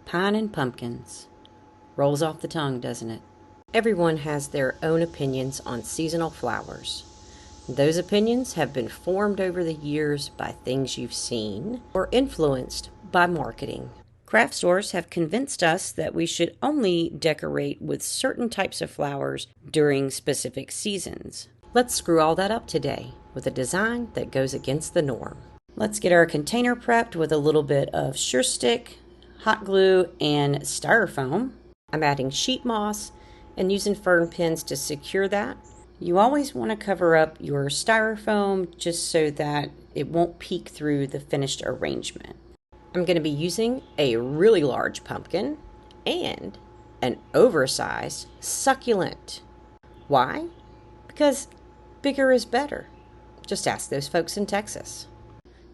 Pine and pumpkins. Rolls off the tongue, doesn't it? Everyone has their own opinions on seasonal flowers. Those opinions have been formed over the years by things you've seen or influenced by marketing. Craft stores have convinced us that we should only decorate with certain types of flowers during specific seasons. Let's screw all that up today with a design that goes against the norm. Let's get our container prepped with a little bit of Sure Stick, hot glue, and styrofoam. I'm adding sheet moss and using fern pins to secure that. You always want to cover up your styrofoam just so that it won't peek through the finished arrangement. I'm going to be using a really large pumpkin and an oversized succulent. Why? Because bigger is better. Just ask those folks in Texas.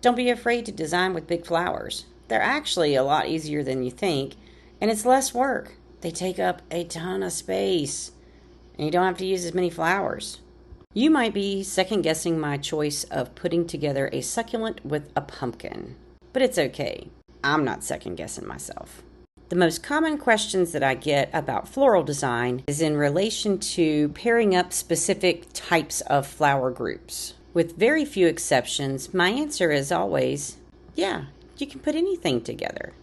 Don't be afraid to design with big flowers. They're actually a lot easier than you think, and it's less work. They take up a ton of space, and you don't have to use as many flowers. You might be second-guessing my choice of putting together a succulent with a pumpkin, but it's okay. I'm not second-guessing myself. The most common questions that I get about floral design is in relation to pairing up specific types of flower groups. With very few exceptions, my answer is always, yeah, you can put anything together.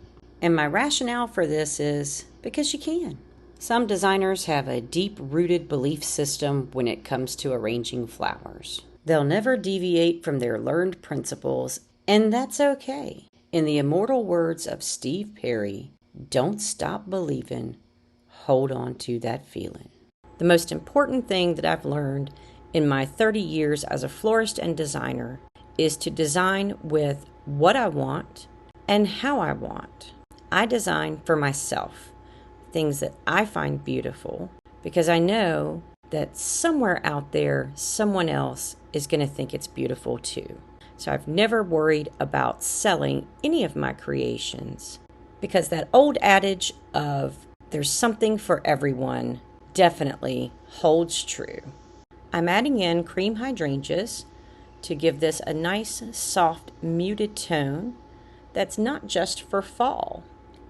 And my rationale for this is because you can. Some designers have a deep-rooted belief system when it comes to arranging flowers. They'll never deviate from their learned principles, and that's okay. In the immortal words of Steve Perry, don't stop believing, hold on to that feeling. The most important thing that I've learned in my 30 years as a florist and designer is to design with what I want and how I want. I design for myself, things that I find beautiful, because I know that somewhere out there, someone else is going to think it's beautiful too. So I've never worried about selling any of my creations, because that old adage of there's something for everyone definitely holds true. I'm adding in cream hydrangeas to give this a nice, soft, muted tone that's not just for fall.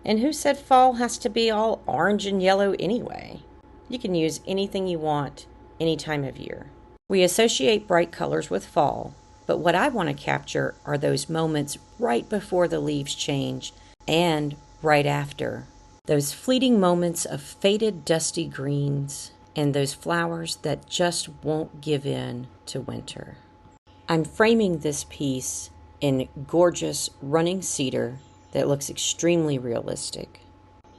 And who said fall has to be all orange and yellow anyway? You can use anything you want any time of year. We associate bright colors with fall, but what I want to capture are those moments right before the leaves change and right after. Those fleeting moments of faded, dusty greens and those flowers that just won't give in to winter. I'm framing this piece in gorgeous running cedar that looks extremely realistic.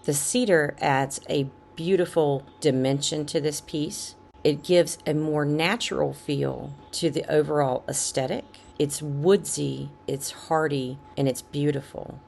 The cedar adds a beautiful dimension to this piece. It gives a more natural feel to the overall aesthetic. It's woodsy, it's hardy, and it's beautiful.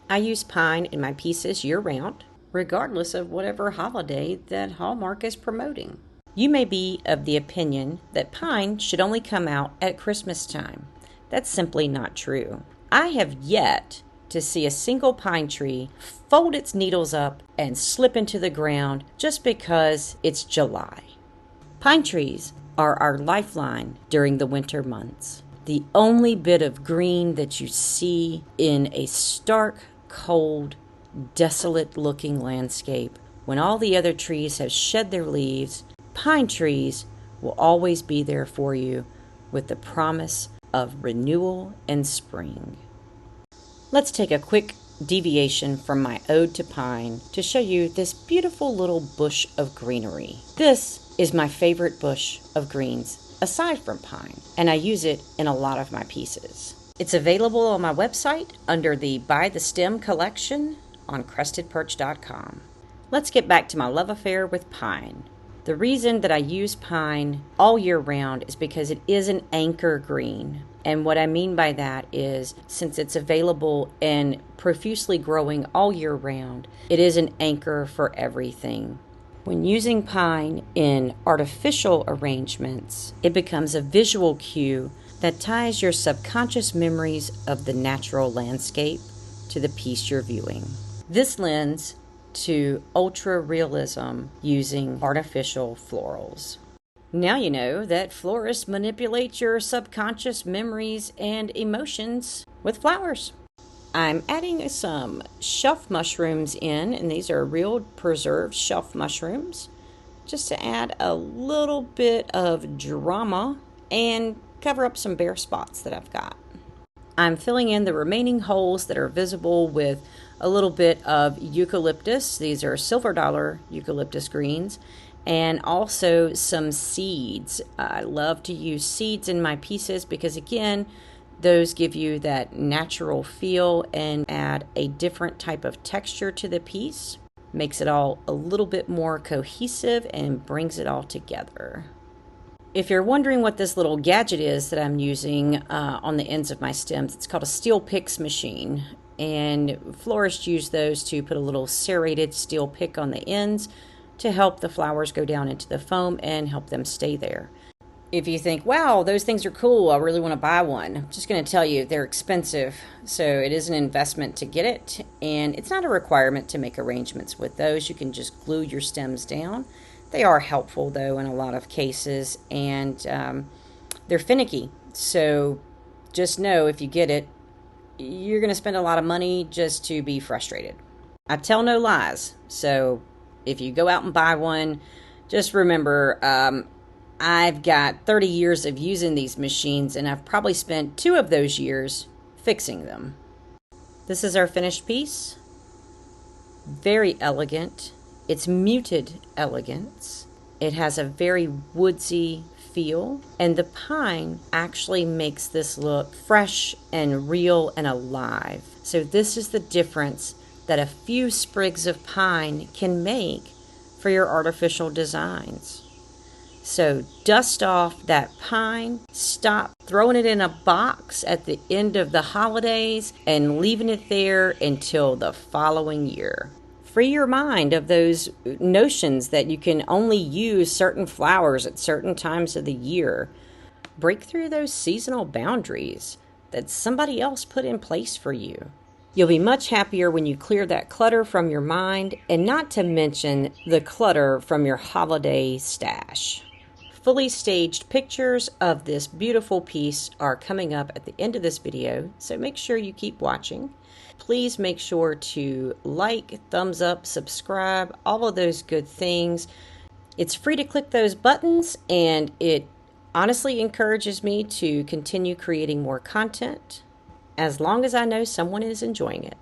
I use pine in my pieces year-round, regardless of whatever holiday that Hallmark is promoting. You may be of the opinion that pine should only come out at Christmas time. That's simply not true. I have yet to see a single pine tree fold its needles up and slip into the ground just because it's July. Pine trees are our lifeline during the winter months. The only bit of green that you see in a stark, cold, desolate-looking landscape, when all the other trees have shed their leaves, pine trees will always be there for you with the promise of renewal and spring. Let's take a quick deviation from my ode to pine to show you this beautiful little bush of greenery. This is my favorite bush of greens aside from pine, and I use it in a lot of my pieces. It's available on my website under the By the Stem collection on CrestedPerch.com. Let's get back to my love affair with pine. The reason that I use pine all year round is because it is an anchor green. And what I mean by that is, since it's available and profusely growing all year round, it is an anchor for everything. When using pine in artificial arrangements, it becomes a visual cue that ties your subconscious memories of the natural landscape to the piece you're viewing. This lens to ultra realism using artificial florals. Now you know that florists manipulate your subconscious memories and emotions with flowers. I'm adding some shelf mushrooms in, and these are real preserved shelf mushrooms, just to add a little bit of drama and cover up some bare spots that I've got. I'm filling in the remaining holes that are visible with a little bit of eucalyptus. These are silver dollar eucalyptus greens, and also some seeds. I love to use seeds in my pieces because, again, those give you that natural feel and add a different type of texture to the piece. Makes it all a little bit more cohesive and brings it all together. If you're wondering what this little gadget is that I'm using on the ends of my stems, it's called a steel picks machine. And florists use those to put a little serrated steel pick on the ends to help the flowers go down into the foam and help them stay there. If you think, wow, those things are cool, I really want to buy one, I'm just going to tell you they're expensive. So it is an investment to get it. And it's not a requirement to make arrangements with those. You can just glue your stems down. They are helpful, though, in a lot of cases, and they're finicky. So just know if you get it, you're going to spend a lot of money just to be frustrated. I tell no lies. So if you go out and buy one, just remember, I've got 30 years of using these machines, and I've probably spent 2 of those years fixing them. This is our finished piece. Very elegant. It's muted elegance. It has a very woodsy feel, and the pine actually makes this look fresh and real and alive. So this is the difference that a few sprigs of pine can make for your artificial designs. So dust off that pine, stop throwing it in a box at the end of the holidays and leaving it there until the following year. Free your mind of those notions that you can only use certain flowers at certain times of the year. Break through those seasonal boundaries that somebody else put in place for you. You'll be much happier when you clear that clutter from your mind, and not to mention the clutter from your holiday stash. Fully staged pictures of this beautiful piece are coming up at the end of this video, so make sure you keep watching. Please make sure to like, thumbs up, subscribe, all of those good things. It's free to click those buttons, and it honestly encourages me to continue creating more content as long as I know someone is enjoying it.